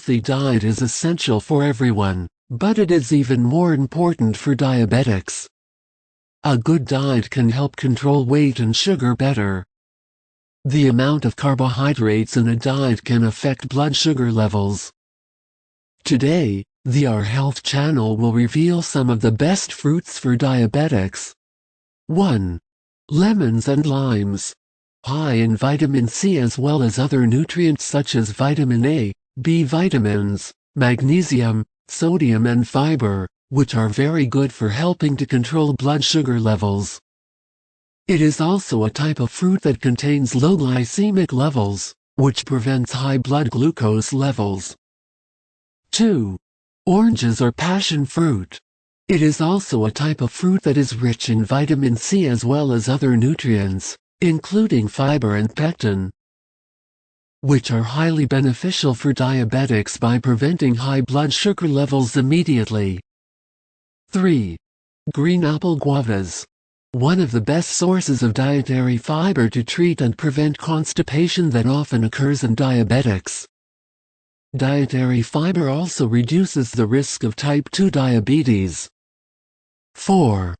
healthy diet is essential for everyone, but it is even more important for diabetics. A good diet can help control weight and sugar better. The amount of carbohydrates in a diet can affect blood sugar levels. Today, the Our Health channel will reveal some of the best fruits for diabetics. 1. Lemons and limes. High in vitamin C as well as other nutrients such as vitamin A, B vitamins, magnesium, sodium and fiber, which are very good for helping to control blood sugar levels. It is also a type of fruit that contains low glycemic levels, which prevents high blood glucose levels. 2. Oranges or passion fruit. It is also a type of fruit that is rich in vitamin C as well as other nutrients, including fiber and pectin, which are highly beneficial for diabetics by preventing high blood sugar levels immediately. 3. Green apple guavas. One of the best sources of dietary fiber to treat and prevent constipation that often occurs in diabetics. Dietary fiber also reduces the risk of type 2 diabetes. 4.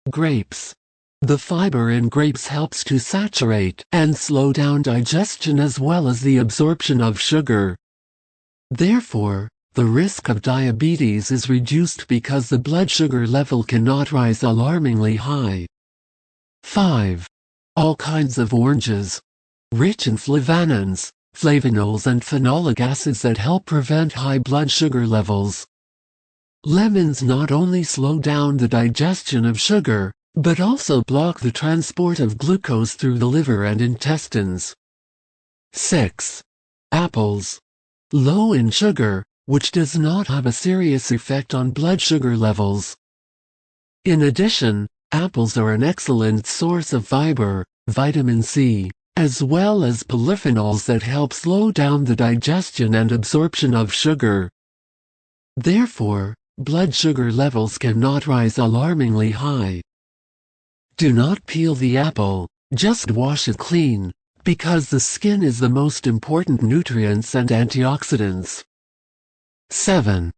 Grapes. The fiber in grapes helps to saturate and slow down digestion as well as the absorption of sugar. Therefore, the risk of diabetes is reduced because the blood sugar level cannot rise alarmingly high. 5. All kinds of oranges. Rich in flavanols, flavonols and phenolic acids that help prevent high blood sugar levels. Lemons not only slow down the digestion of sugar, but also block the transport of glucose through the liver and intestines. 6. Apples. Low in sugar, which does not have a serious effect on blood sugar levels. In addition, apples are an excellent source of fiber, vitamin C, as well as polyphenols that help slow down the digestion and absorption of sugar. Therefore, blood sugar levels cannot rise alarmingly high. Do not peel the apple, just wash it clean, because the skin is the most important nutrients and antioxidants. 7.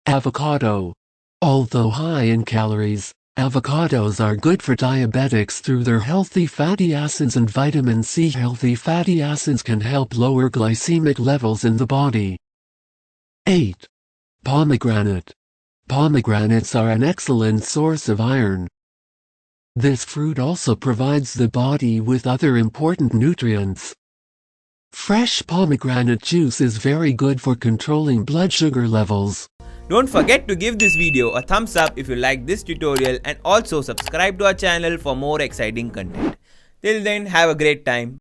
Avocado. Although high in calories, avocados are good for diabetics through their healthy fatty acids and vitamin C. Healthy fatty acids can help lower glycemic levels in the body. 8. Pomegranate. Pomegranates are an excellent source of iron. This fruit also provides the body with other important nutrients. Fresh pomegranate juice is very good for controlling blood sugar levels. Don't forget to give this video a thumbs up if you like this tutorial and also subscribe to our channel for more exciting content. Till then, have a great time.